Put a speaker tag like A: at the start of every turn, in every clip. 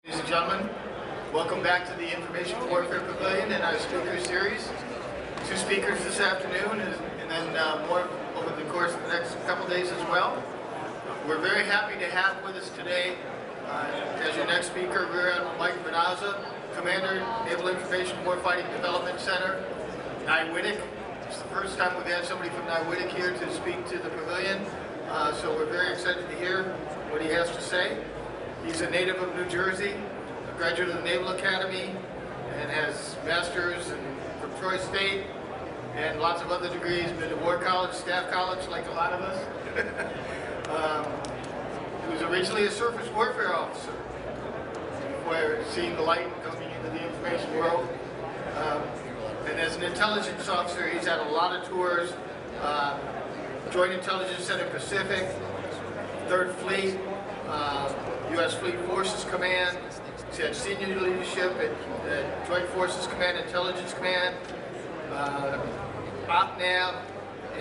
A: Ladies and gentlemen, welcome back to the Information Warfare Pavilion and our speaker series. 2 speakers this afternoon and then more over the course of the next couple days as well. We're very happy to have with us today as your next speaker, Rear Admiral Mike Benazza, Commander, Naval Information Warfighting Development Center, NIWIDC. It's the first time we've had somebody from NIWIDC here to speak to the pavilion, so we're very excited to hear what he has to say. He's a native of New Jersey, a graduate of the Naval Academy, and has masters from Troy State and lots of other degrees. Been to War College, Staff College, like a lot of us. He was originally a surface warfare officer before seeing the light and coming into the information world. And as an intelligence officer, he's had a lot of tours. Joint Intelligence Center Pacific, 3rd Fleet, U.S. Fleet Forces Command. He's had senior leadership at Joint Forces Command, Intelligence Command, OpNav,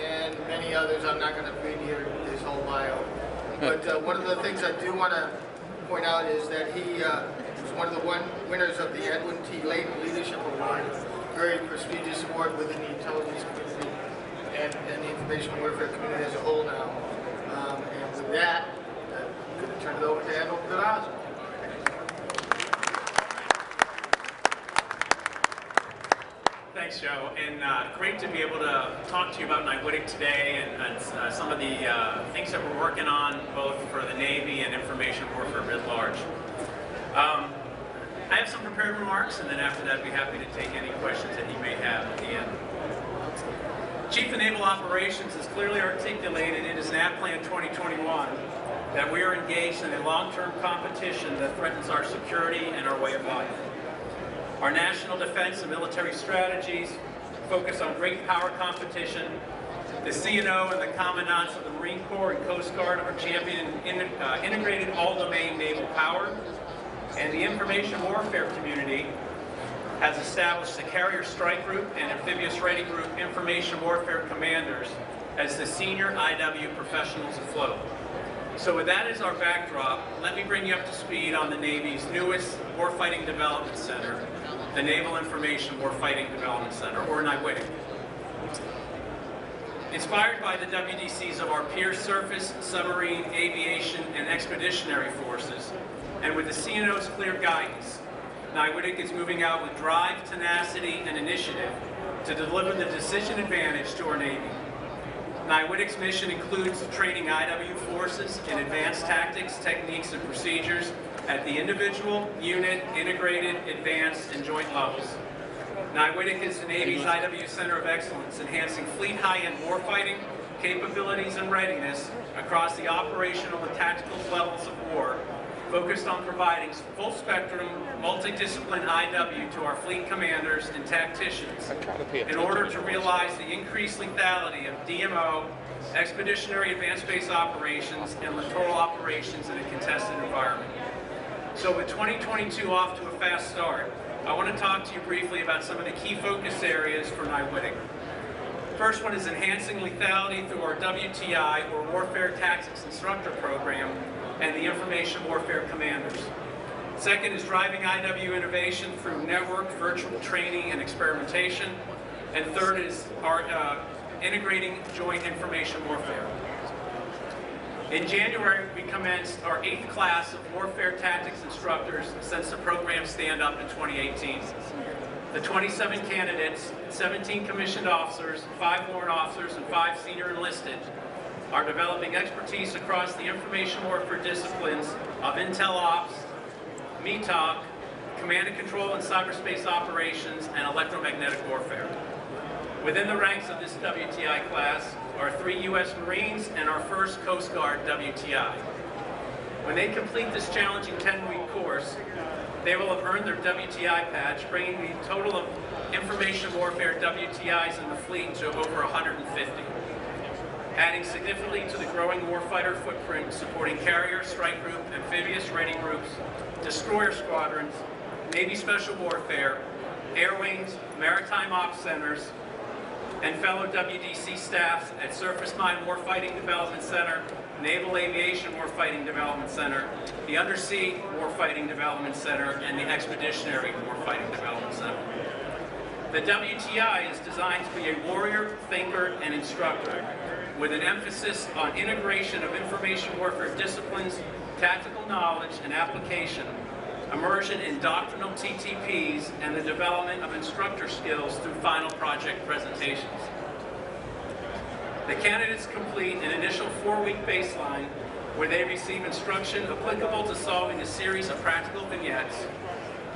A: and many others. I'm not going to read here his whole bio. But one of the things I do want to point out is that he was one of the winners of the Edwin T. Layton Leadership Award, a very prestigious award within the intelligence community and the information warfare community as a whole now. And with that, I'm going to turn it over to Admiral Benazza.
B: Thanks, Joe, and great to be able to talk to you about NIWIDC today and some of the things that we're working on, both for the Navy and information warfare writ large. I have some prepared remarks, and then after that, I'd be happy to take any questions that you may have at the end. Chief of Naval Operations has clearly articulated in his NAV Plan 2021 that we are engaged in a long-term competition that threatens our security and our way of life. Our national defense and military strategies focus on great power competition. The CNO and the Commandants of the Marine Corps and Coast Guard are championing integrated all-domain naval power, and the information warfare community has established the Carrier Strike Group and Amphibious Ready Group Information Warfare Commanders as the senior IW professionals afloat. So with that as our backdrop, let me bring you up to speed on the Navy's newest Warfighting Development Center, the Naval Information Warfighting Development Center, or NIWIDC. Inspired by the WDCs of our peer surface, submarine, aviation, and expeditionary forces, and with the CNO's clear guidance, NIWIDC is moving out with drive, tenacity, and initiative to deliver the decision advantage to our Navy. NIWIDC's mission includes training IW forces in advanced tactics, techniques, and procedures at the individual, unit, integrated, advanced, and joint levels. NIWIDC is the Navy's IW Center of Excellence, enhancing fleet high-end warfighting capabilities and readiness across the operational and tactical levels of war, focused on providing full-spectrum, multidiscipline IW to our fleet commanders and tacticians in order to realize the increased lethality of DMO, expeditionary advanced base operations, and littoral operations in a contested environment. So with 2022 off to a fast start, I want to talk to you briefly about some of the key focus areas for NIWIDC. First one is enhancing lethality through our WTI, or Warfare Tactics Instructor program, and the Information Warfare Commanders. Second is driving IW innovation through network, virtual training, and experimentation. And third is our integrating joint information warfare. In January, we commenced our 8th class of Warfare Tactics Instructors since the program stand-up in 2018. The 27 candidates, 17 commissioned officers, 5 warrant officers, and 5 senior enlisted are developing expertise across the information warfare disciplines of Intel Ops, METOC, Command and Control and Cyberspace Operations, and Electromagnetic Warfare. Within the ranks of this WTI class are 3 U.S. Marines and our first Coast Guard WTI. When they complete this challenging 10-week course, they will have earned their WTI badge, bringing the total of information warfare WTIs in the fleet to over 150. Adding significantly to the growing warfighter footprint, supporting Carrier, Strike Group, Amphibious Ready Groups, Destroyer Squadrons, Navy Special Warfare, Air Wings, Maritime Ops Centers, and fellow WDC staffs at Surface Mine Warfighting Development Center, Naval Aviation Warfighting Development Center, the Undersea Warfighting Development Center, and the Expeditionary Warfighting Development Center. The WTI is designed to be a warrior, thinker, and instructor, with an emphasis on integration of information warfare disciplines, tactical knowledge, and application, immersion in doctrinal TTPs, and the development of instructor skills through final project presentations. The candidates complete an initial 4-week baseline where they receive instruction applicable to solving a series of practical vignettes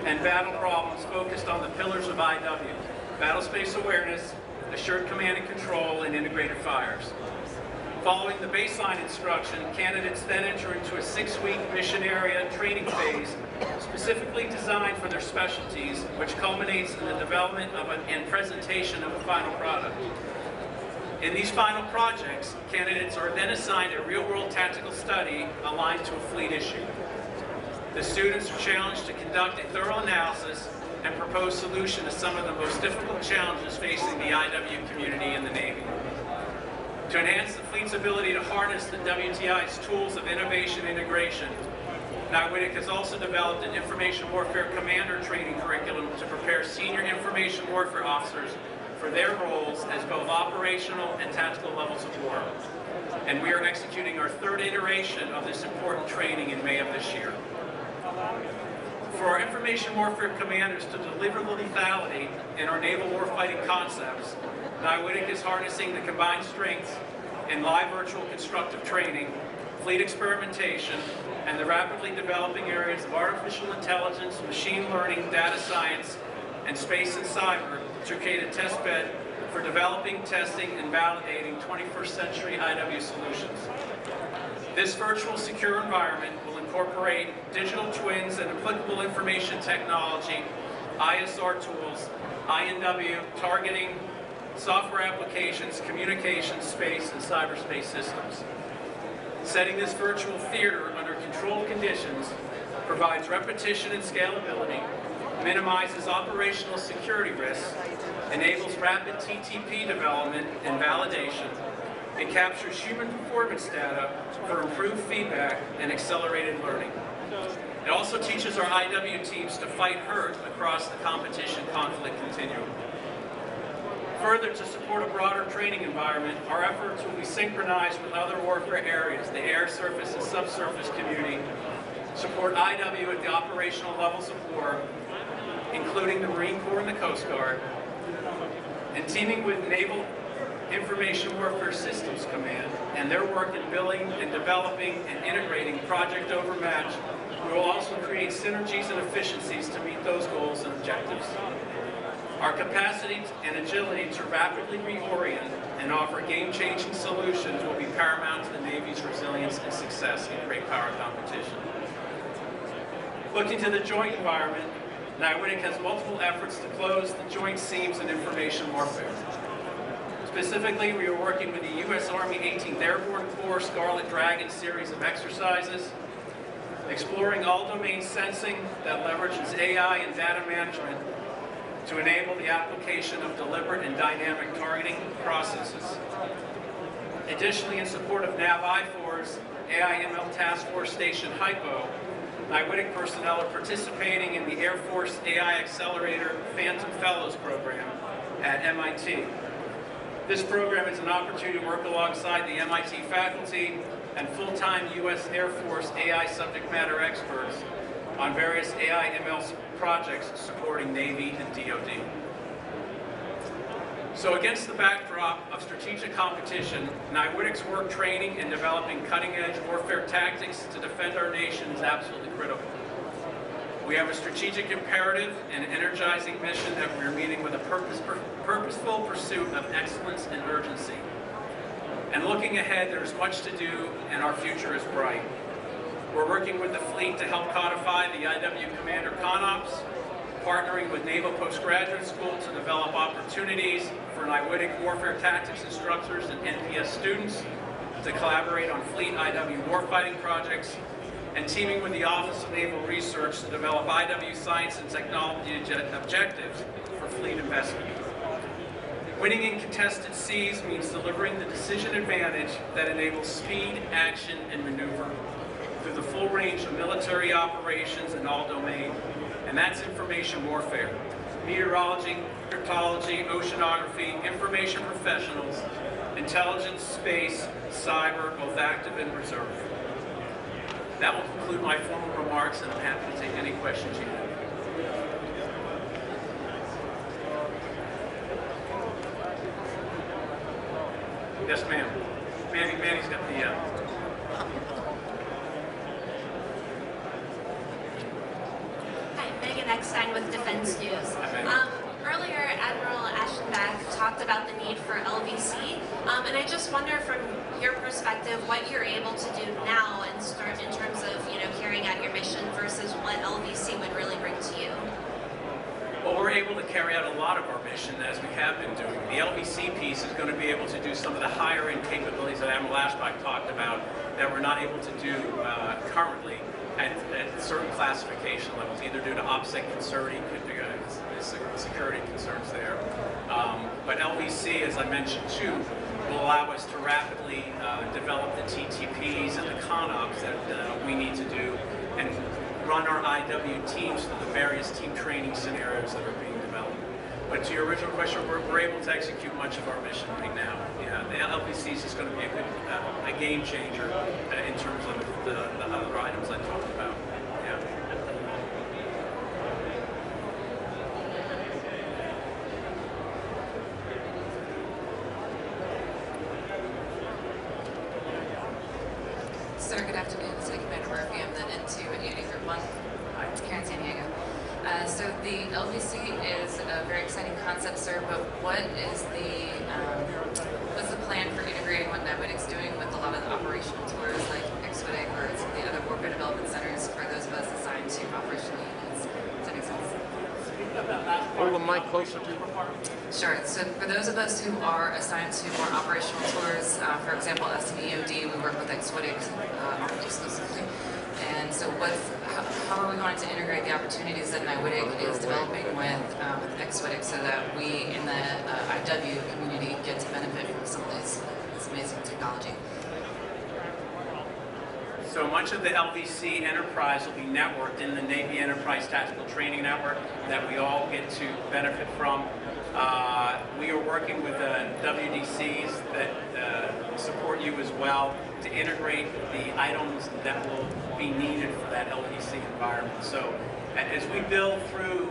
B: and battle problems focused on the pillars of IW: battle space awareness, assured command and control, and integrated fires. Following the baseline instruction, candidates then enter into a 6-week mission area training phase specifically designed for their specialties, which culminates in the development of and presentation of a final product. In these final projects, candidates are then assigned a real-world tactical study aligned to a fleet issue. The students are challenged to conduct a thorough analysis and propose solution to some of the most difficult challenges facing the IW community in the Navy. To enhance the fleet's ability to harness the WTI's tools of innovation and integration, NIWITIC has also developed an information warfare commander training curriculum to prepare senior information warfare officers for their roles as both operational and tactical levels of war. And we are executing our 3rd iteration of this important training in May of this year. For our information warfare commanders to deliver the lethality in our naval warfighting concepts, NIWITIC is harnessing the combined strengths in live virtual constructive training, fleet experimentation, and the rapidly developing areas of artificial intelligence, machine learning, data science, and space and cyber to create a test bed for developing, testing, and validating 21st century IW solutions. This virtual secure environment will incorporate digital twins and applicable information technology, ISR tools, INW, targeting, software applications, communications, space, and cyberspace systems. Setting this virtual theater under controlled conditions provides repetition and scalability, minimizes operational security risks, enables rapid TTP development and validation, and captures human performance data for improved feedback and accelerated learning. It also teaches our IW teams to fight hurt across the competition conflict continuum. Further, to support a broader training environment, our efforts will be synchronized with other warfare areas, the air, surface, and subsurface community, support IW at the operational levels of war, including the Marine Corps and the Coast Guard, and teaming with Naval Information Warfare Systems Command and their work in building and developing and integrating Project Overmatch. We will also create synergies and efficiencies to meet those goals and objectives. Our capacity and agility to rapidly reorient and offer game-changing solutions will be paramount to the Navy's resilience and success in great power competition. Looking to the joint environment, NIWITIC has multiple efforts to close the joint seams in information warfare. Specifically, we are working with the U.S. Army 18th Airborne Corps Scarlet Dragon series of exercises, exploring all-domain sensing that leverages AI and data management to enable the application of deliberate and dynamic targeting processes. Additionally, in support of NAV-I4's AI/ML Task Force Station HYPO, NIWITIC personnel are participating in the Air Force AI Accelerator Phantom Fellows program at MIT. This program is an opportunity to work alongside the MIT faculty and full-time U.S. Air Force AI subject matter experts on various AI/ML projects supporting Navy and DoD. So against the backdrop of strategic competition, NIWITIC's work training and developing cutting-edge warfare tactics to defend our nation is absolutely critical. We have a strategic imperative and an energizing mission that we're meeting with a purposeful pursuit of excellence and urgency. And looking ahead, there's much to do and our future is bright. We're working with the fleet to help codify the IW Commander ConOps, partnering with Naval Postgraduate School to develop opportunities for NIWITIC warfare tactics instructors and NPS students to collaborate on fleet IW warfighting projects, and teaming with the Office of Naval Research to develop IW science and technology objectives for fleet investment. Winning in contested seas means delivering the decision advantage that enables speed, action, and maneuver through the full range of military operations in all domains, and that's information warfare. Meteorology, cryptology, oceanography, information professionals, intelligence, space, cyber, both active and reserve. That will conclude my formal remarks, and I'm happy to take any questions you have. Yes, ma'am. Manny's got the...
C: Hi, Megan Eckstein with Defense News. Earlier, Admiral Aschenbach talked about the need for LVC, and I just wonder from your perspective what you're able to do now and start in terms of carrying out your mission versus what LVC would really bring to you.
B: Well, we're able to carry out a lot of our mission as we have been doing. The LVC piece is going to be able to do some of the higher end capabilities that Admiral Aschenbach talked about that we're not able to do currently at certain classification levels, either due to OPSEC security concerns there. But LVC, as I mentioned too, will allow us to rapidly develop the TTPs and the CONOPs that we need to do and run our IW teams through the various team training scenarios that are being developed. But to your original question, we're able to execute much of our mission right now. Yeah, the LVC is going to be a game changer in terms of the other items I talked about. Yeah.
D: Sir, good afternoon. This is Commander Murphy. I'm the N2 at Unity Group 1. Here in San Diego. So the LVC is a very exciting concept, sir, but what's the plan for integrating what Naval's doing with a lot of the operational tours like Expedic or some of the other warfare development centers for those of us assigned to operational units? Does that make sense?
E: Hold the mic closer to you.
D: Sure. So for those of us who are assigned to more operational tours, for example, us in EOD, we work with Expedic exclusively. And so how are we going to integrate the opportunities that NIWIDIC is developing with Expedic so that we in the IW community get to benefit from some of this amazing technology?
B: So much of the LVC enterprise will be networked in the Navy Enterprise Tactical Training Network that we all get to benefit from. We are working with WDCs that support you as well to integrate the items that will be needed for that LVC environment. So as we build through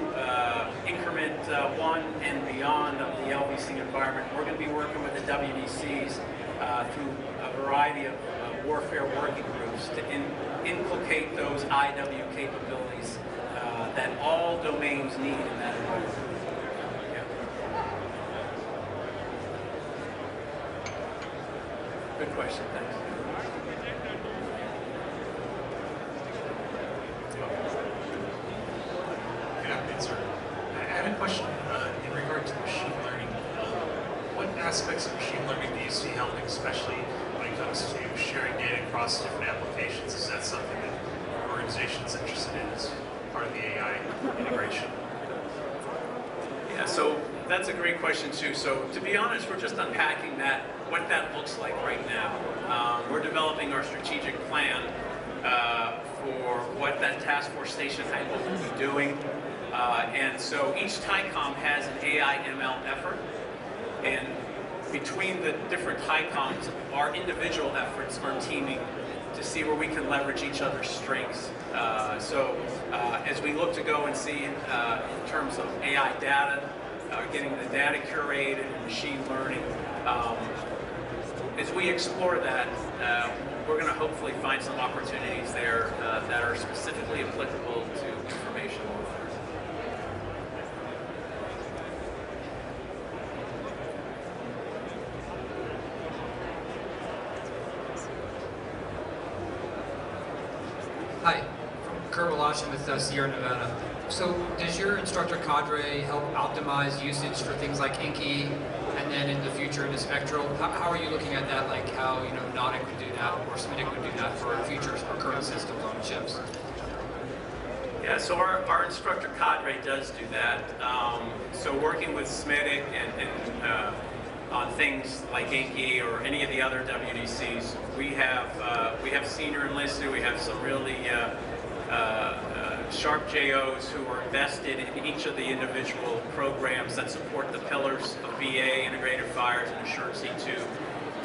B: increment 1 and beyond of the LVC environment, we're going to be working with the WDCs through a variety of warfare working groups to inculcate those IW capabilities that all domains need in that environment. Yeah. Good question, thanks.
F: Good afternoon, sir. I had a question in regard to machine learning. What aspects of machine learning do you see helping, especially when it comes to sharing data across different applications? Is that something that your organization is interested in as part of the AI integration?
B: Yeah, so that's a great question too. So to be honest, we're just unpacking that, what that looks like right now. We're developing our strategic plan for what that task force station type will be doing. And so each TICOM has an AI ML effort, and between the different TICOMs, our individual efforts are teaming to see where we can leverage each other's strengths. As we look to go and see in terms of AI data, getting the data curated and machine learning, as we explore that, we're going to hopefully find some opportunities there that are specifically applicable to information warfare.
G: Hi, from Kurt Walaschen with Sierra Nevada. So does your instructor cadre help optimize usage for things like Inky and then in the future into Spectral? How are you looking at that, like how Nautic would do that or SMITIC would do that for future or current systems on ships?
B: Yeah, so our instructor cadre does do that. So working with SMIDIC and on things like Inky or any of the other WDCs, we have senior enlisted, we have some really sharp JOs who are vested in each of the individual programs that support the pillars of BA, Integrated Fires, and Assured C2.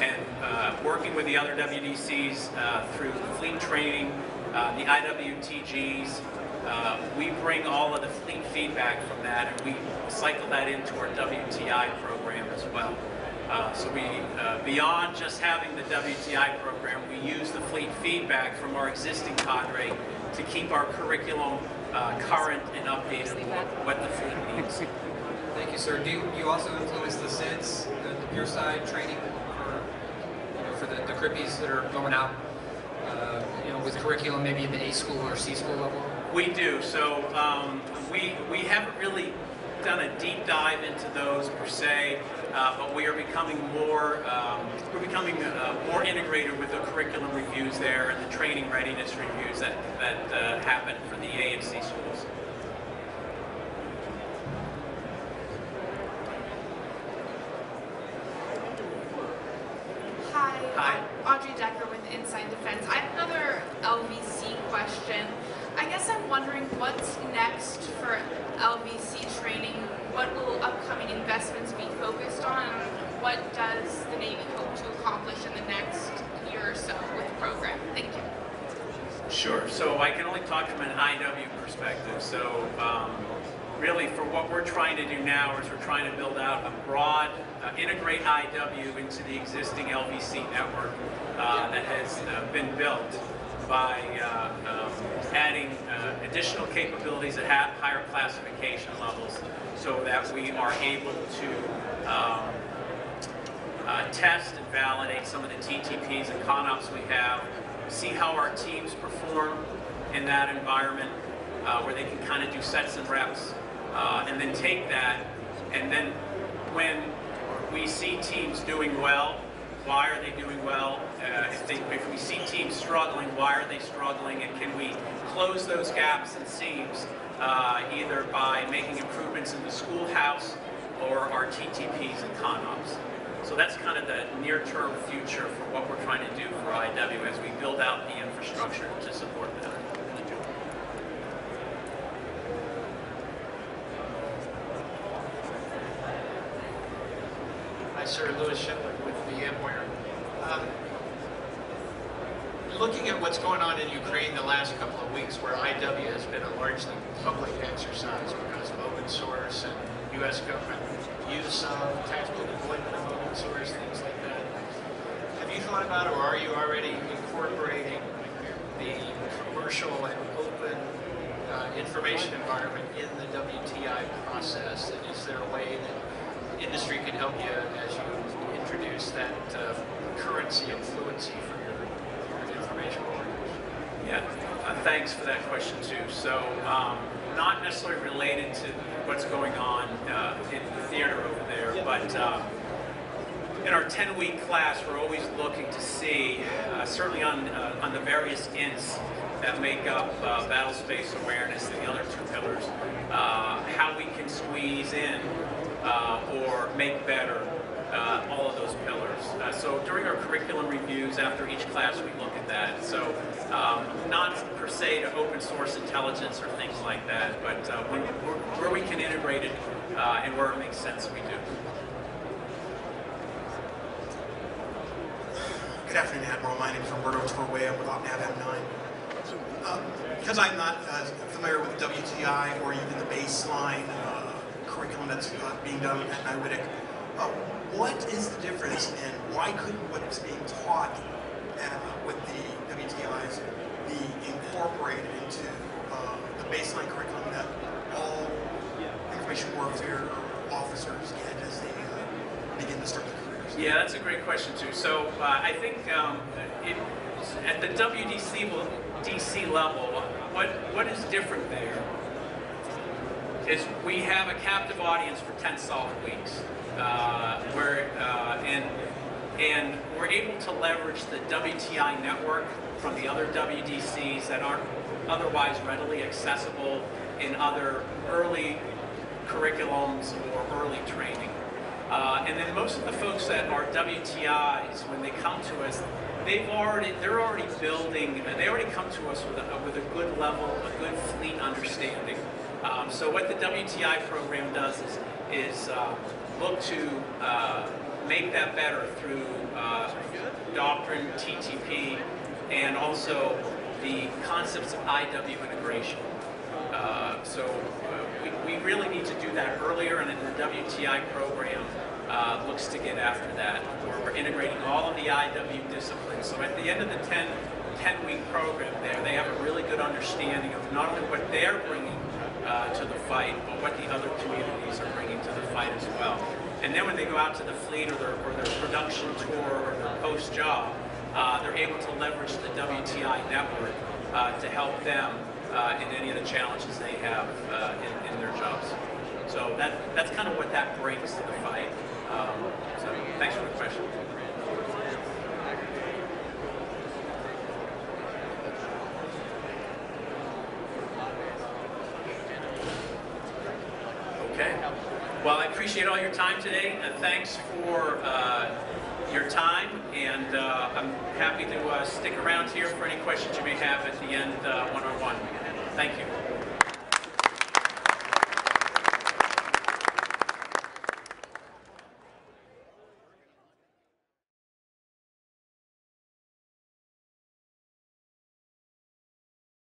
B: And working with the other WDCs through fleet training, the IWTGs, we bring all of the fleet feedback from that and we cycle that into our WTI program as well. So we, beyond just having the WTI program, we use the fleet feedback from our existing cadre to keep our curriculum current and updated with what the fleet needs.
G: Thank you, sir. Do you also influence the SIDS, the peer side training for the Crippies that are going out, with curriculum maybe in the A school or C school level?
B: We do. So we haven't really done a deep dive into those per se, but we are becoming more more integrated with the curriculum reviews there and the training readiness reviews that happen for the A and C schools.
H: Hi. Audrey Decker with Inside Defense. I have another LVC question. I guess I'm wondering what's next for LVC training? What will upcoming investments be focused on? What does the Navy hope to accomplish in the next year or so with the program? Thank you.
B: Sure. So I can only talk from an IW perspective. So really for what we're trying to do now is we're trying to build out a broad, integrate IW into the existing LVC network that has been built by adding additional capabilities at higher classification levels so that we are able to test and validate some of the TTPs and CONOPs we have, see how our teams perform in that environment where they can kind of do sets and reps, and then take that, and then when we see teams doing well, why are they doing well? If we see teams struggling, why are they struggling? And can we close those gaps and seams either by making improvements in the schoolhouse or our TTPs and CONOPs? So that's kind of the near-term future for what we're trying to do for IW as we build out the infrastructure to support that.
I: Hi, Sir. Louis Schindler with VMware. Looking at what's going on in Ukraine the last couple of weeks, where IW has been a largely public exercise because of open source and U.S. government use of tactical deployment of open source, things like that. Have you thought about, or are you already incorporating the commercial and open information environment in the WTI process? And is there a way that industry can help you as you introduce that currency and fluency for your information warriors?
B: Yeah, thanks for that question too. So, not necessarily related to what's going on in the theater over there, but in our 10-week class, we're always looking to see, certainly on the various INTs that make up battle space awareness and the other two pillars, how we can squeeze in or make better all of those pillars. So during our curriculum reviews, after each class, we look at that. So not per se to open source intelligence or things like that, but where we can integrate it and where it makes sense, we do.
J: Good afternoon, Admiral. My name is Roberto Torway. I'm with OpNav M9. Because I'm not familiar with WTI or even the baseline curriculum that's being done at NIWIDIC, what is the difference and why couldn't what's being taught with the WTIs be incorporated into the baseline curriculum that all information warfare officers get as they begin to start their careers?
B: Yeah, that's a great question too. So I think at the WDC level, what is different there is we have a captive audience for 10 solid weeks, and And we're able to leverage the WTI network from the other WDCs that aren't otherwise readily accessible in other early curriculums or early training. And then most of the folks that are WTIs, when they come to us, they're already building, they already come to us with a good level, a good fleet understanding. So what the WTI program does is look to make that better through doctrine, TTP, and also the concepts of IW integration. We really need to do that earlier, and the WTI program looks to get after that, where we're integrating all of the IW disciplines. So at the end of the 10-week program there, they have a really good understanding of not only what they're bringing to the fight, but what the other communities are bringing to the fight as well. And then when they go out to the fleet or their production tour or their post-job, they're able to leverage the WTI network to help them in any of the challenges they have in their jobs. So that's kind of what that brings to the fight. So thanks for the question. Okay. Well, I appreciate all your time today. Thanks for your time, and I'm happy to stick around here for any questions you may have at the end one-on-one. Thank you.